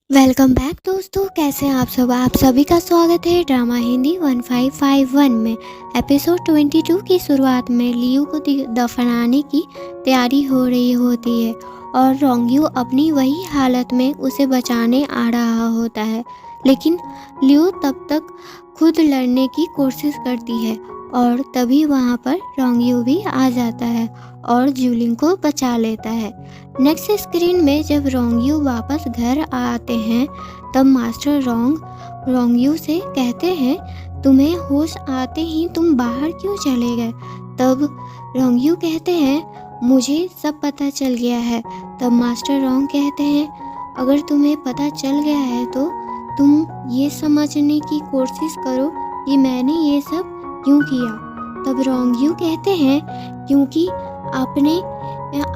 Welcome back दोस्तों, कैसे हैं आप सब। आप सभी का स्वागत है ड्रामा हिंदी 1551 में। एपिसोड 22 की शुरुआत में लियू को दफनाने की तैयारी हो रही होती है और रोंगयू अपनी वही हालत में उसे बचाने आ रहा होता है, लेकिन लियू तब तक खुद लड़ने की कोशिश करती है और तभी वहाँ पर रोंगयू भी आ जाता है और ज्यूलिंग को बचा लेता है। नेक्स्ट स्क्रीन में जब रोंगयू वापस घर आते हैं तब मास्टर रोंगयू से कहते हैं, तुम्हें होश आते ही तुम बाहर क्यों चले गए। तब रोंगयू कहते हैं, मुझे सब पता चल गया है। तब मास्टर रोंग कहते हैं, अगर तुम्हें पता चल गया है तो तुम ये समझने की कोशिश करो कि मैंने ये सब क्यों किया। तब रोंगयू कहते हैं, क्योंकि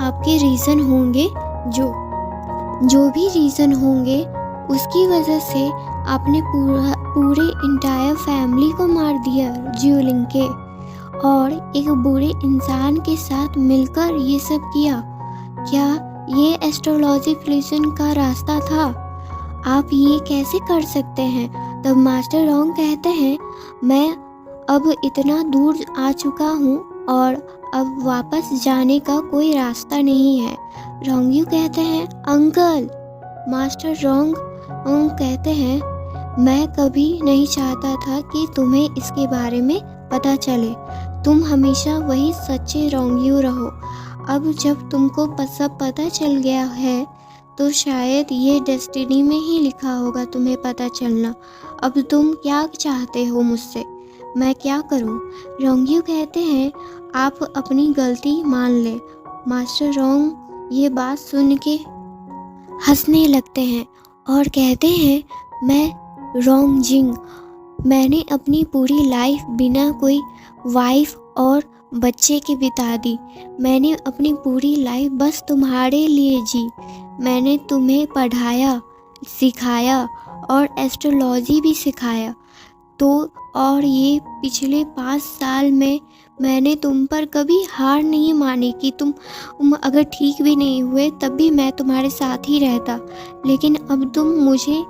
आपके रीज़न होंगे, जो भी रीज़न होंगे उसकी वजह से आपने पूरे इंटायर फैमिली को मार दिया ज्यूलिंग के, और एक बुरे इंसान के साथ मिलकर ये सब किया। क्या ये एस्ट्रोलॉजी फ्यूजन का रास्ता था? आप ये कैसे कर सकते हैं। तब मास्टर रोंग कहते हैं, मैं अब इतना दूर आ चुका हूँ और अब वापस जाने का कोई रास्ता नहीं है। रोंगयू कहते हैं, अंकल। मास्टर रोंग कहते हैं, मैं कभी नहीं चाहता था कि तुम्हें इसके बारे में पता चले। तुम हमेशा वही सच्चे रोंगयू रहो। अब जब तुमको सब पता चल गया है तो शायद ये डेस्टिनी में ही लिखा होगा तुम्हें पता चलना। अब तुम क्या चाहते हो मुझसे, मैं क्या करूं। रोंगयू कहते हैं, आप अपनी गलती मान ले। मास्टर रोंग ये बात सुन के हंसने लगते हैं और कहते हैं, मैं रोंग जिंग, मैंने अपनी पूरी लाइफ बिना कोई वाइफ और बच्चे के बिता दी। मैंने अपनी पूरी लाइफ बस तुम्हारे लिए जी। मैंने तुम्हें पढ़ाया, सिखाया और एस्ट्रोलॉजी भी सिखाया। तो और ये पिछले 5 साल में मैंने तुम पर कभी हार नहीं मानी कि तुम अगर ठीक भी नहीं हुए तब भी मैं तुम्हारे साथ ही रहता। लेकिन अब तुम मुझे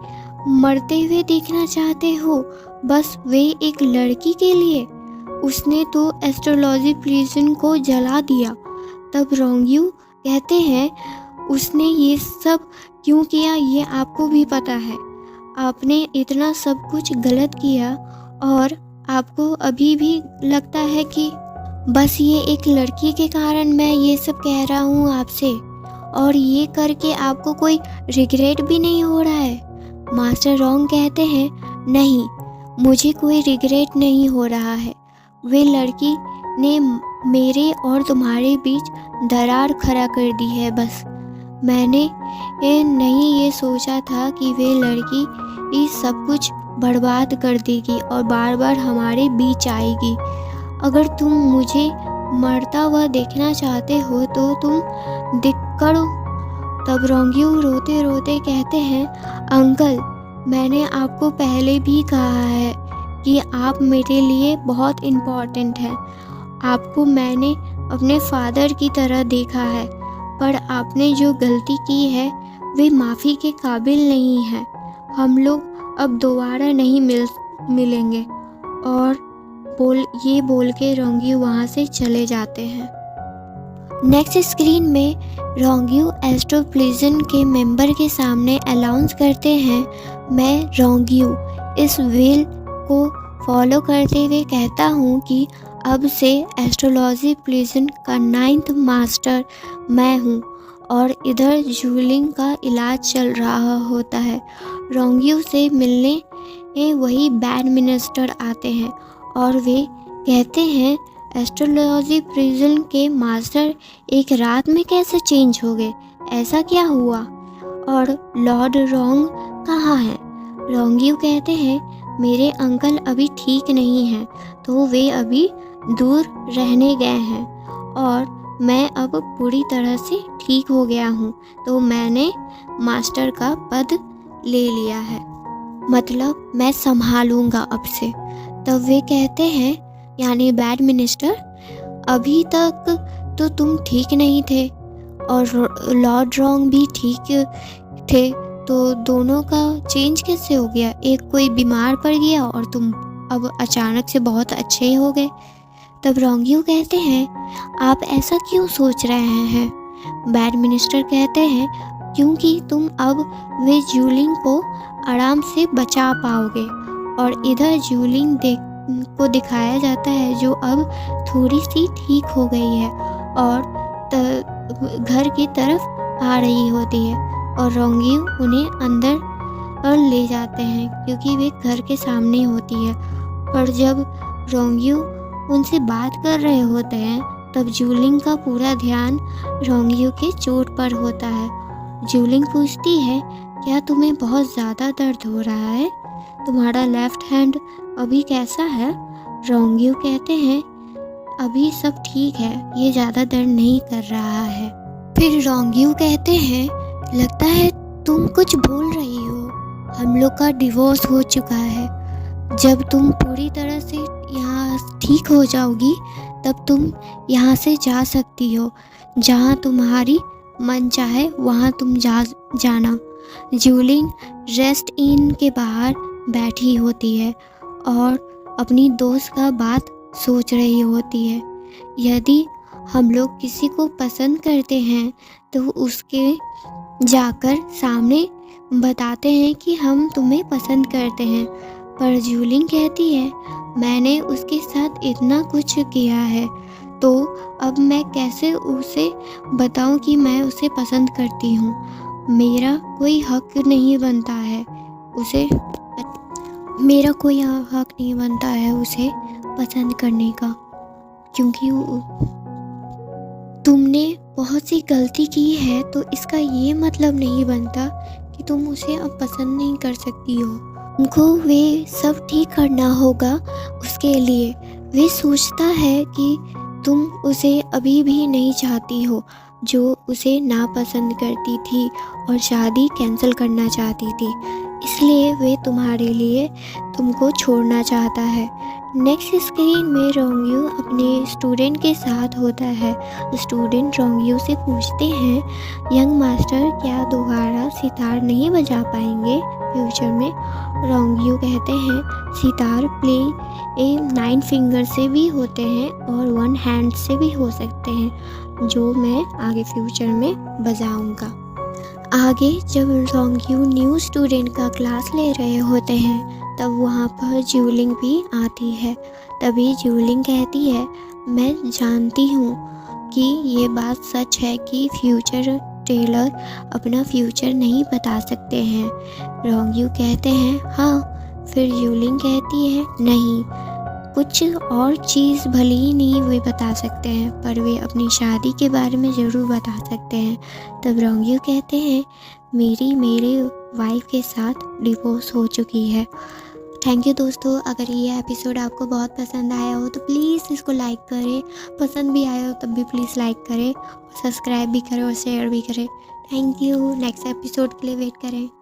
मरते हुए देखना चाहते हो, बस वे एक लड़की के लिए। उसने तो एस्ट्रोलॉजी फ्यूजन को जला दिया। तब रोंगयू कहते हैं, उसने ये सब क्यों किया ये आपको भी पता है। आपने इतना सब कुछ गलत किया और आपको अभी भी लगता है कि बस ये एक लड़की के कारण मैं ये सब कह रहा हूँ आपसे, और ये करके आपको कोई रिग्रेट भी नहीं हो रहा है। मास्टर रोंग कहते हैं, नहीं, मुझे कोई रिग्रेट नहीं हो रहा है। वे लड़की ने मेरे और तुम्हारे बीच दरार खड़ा कर दी है। बस मैंने नहीं ये सोचा था कि वे लड़की ये सब कुछ बर्बाद कर देगी और बार बार हमारे बीच आएगी। अगर तुम मुझे मरता हुआ देखना चाहते हो तो तुम करो। तब रोंगयू रोते रोते कहते हैं, अंकल, मैंने आपको पहले भी कहा है कि आप मेरे लिए बहुत इम्पोर्टेंट हैं। आपको मैंने अपने फादर की तरह देखा है, पर आपने जो गलती की है वे माफ़ी के काबिल नहीं है। हम लोग अब दोबारा नहीं मिलेंगे। और बोल के रोंगयू वहाँ से चले जाते हैं। नेक्स्ट स्क्रीन में रोंगयू एस्ट्रो फ्यूजन के मेंबर के सामने अनाउंस करते हैं, मैं रोंगयू इस विल को फॉलो करते हुए कहता हूँ कि अब से एस्ट्रोलॉजी फ्यूजन का 9th मास्टर मैं हूँ। और इधर ज्यूलिंग का इलाज चल रहा होता है। रोंगयू से मिलने वही बैड मिनिस्टर आते हैं और वे कहते हैं, एस्ट्रोलॉजी फ्यूजन के मास्टर एक रात में कैसे चेंज हो गए, ऐसा क्या हुआ, और लॉर्ड रोंग कहाँ हैं। रोंगयू कहते हैं, मेरे अंकल अभी ठीक नहीं हैं, तो वे अभी दूर रहने गए हैं और मैं अब पूरी तरह से ठीक हो गया हूँ, तो मैंने मास्टर का पद ले लिया है, मतलब मैं संभालूंगा अब से। तब वे कहते हैं, यानी बैड मिनिस्टर, अभी तक तो तुम ठीक नहीं थे और लॉर्ड रोंग भी ठीक थे, तो दोनों का चेंज कैसे हो गया? एक कोई बीमार पड़ गया और तुम अब अचानक से बहुत अच्छे हो गए। तब रोंगयू कहते हैं, आप ऐसा क्यों सोच रहे हैं? बैड मिनिस्टर कहते हैं, क्योंकि तुम अब वे जूलिंग को आराम से बचा पाओगे। और इधर जूलिंग को दिखाया जाता है जो अब थोड़ी सी ठीक हो गई है और घर की तरफ आ रही होती है और रोंगयू उन्हें अंदर ले जाते हैं क्योंकि वे घर के सामने होती है। पर जब रोंगयू उनसे बात कर रहे होते हैं तब जूलिंग का पूरा ध्यान रोंगयू के चोट पर होता है। जूलिंग पूछती है, क्या तुम्हें बहुत ज़्यादा दर्द हो रहा है? तुम्हारा लेफ्ट हैंड अभी कैसा है? रोंगयू कहते हैं, अभी सब ठीक है, ये ज़्यादा दर्द नहीं कर रहा है। फिर रोंगयू कहते हैं, लगता है तुम कुछ भूल रही हो, हम लोग का डिवोर्स हो चुका है। जब तुम पूरी तरह से यहाँ ठीक हो जाओगी तब तुम यहाँ से जा सकती हो, जहाँ तुम्हारी मन चाहे वहाँ तुम जाना। जूलिंग रेस्ट इन के बाहर बैठी होती है और अपनी दोस्त का बात सोच रही होती है। यदि हम लोग किसी को पसंद करते हैं तो उसके जाकर सामने बताते हैं कि हम तुम्हें पसंद करते हैं। पर जूलिंग कहती है, मैंने उसके साथ इतना कुछ किया है तो अब मैं कैसे उसे बताऊं कि मैं उसे पसंद करती हूँ। मेरा कोई हक नहीं बनता है उसे पसंद करने का, क्योंकि तुमने बहुत सी गलती की है तो इसका ये मतलब नहीं बनता कि तुम उसे अब पसंद नहीं कर सकती हो। तुमको वे सब ठीक करना होगा उसके लिए। वे सोचता है कि तुम उसे अभी भी नहीं चाहती हो, जो उसे नापसंद करती थी और शादी कैंसिल करना चाहती थी, इसलिए वे तुम्हारे लिए तुमको छोड़ना चाहता है। नेक्स्ट स्क्रीन में रोंगयू अपने स्टूडेंट के साथ होता है। स्टूडेंट रोंगयू से पूछते हैं, यंग मास्टर क्या दोबारा सितार नहीं बजा पाएंगे फ्यूचर में? रोंगयू कहते हैं, सितार प्ले 9 फिंगर से भी होते हैं और 1 हैंड से भी हो सकते हैं, जो मैं आगे फ्यूचर में बजाऊंगा। आगे जब रोंगयू न्यू स्टूडेंट का क्लास ले रहे होते हैं तब वहाँ पर जूलिंग भी आती है। तभी जूलिंग कहती है, मैं जानती हूँ कि ये बात सच है कि फ्यूचर टेलर अपना फ्यूचर नहीं बता सकते हैं। रोंगयू कहते हैं, हाँ। फिर जूलिंग कहती है, नहीं, कुछ और चीज़ भले ही नहीं वे बता सकते हैं पर वे अपनी शादी के बारे में ज़रूर बता सकते हैं। तब रोंगयू कहते हैं, मेरे वाइफ के साथ डिवोर्स हो चुकी है। थैंक यू दोस्तों, अगर ये एपिसोड आपको बहुत पसंद आया हो तो प्लीज़ इसको लाइक करें, पसंद भी आया हो तब भी प्लीज़ लाइक करें, सब्सक्राइब भी करें और शेयर भी करें। Thank you. नेक्स्ट एपिसोड के लिए वेट करें।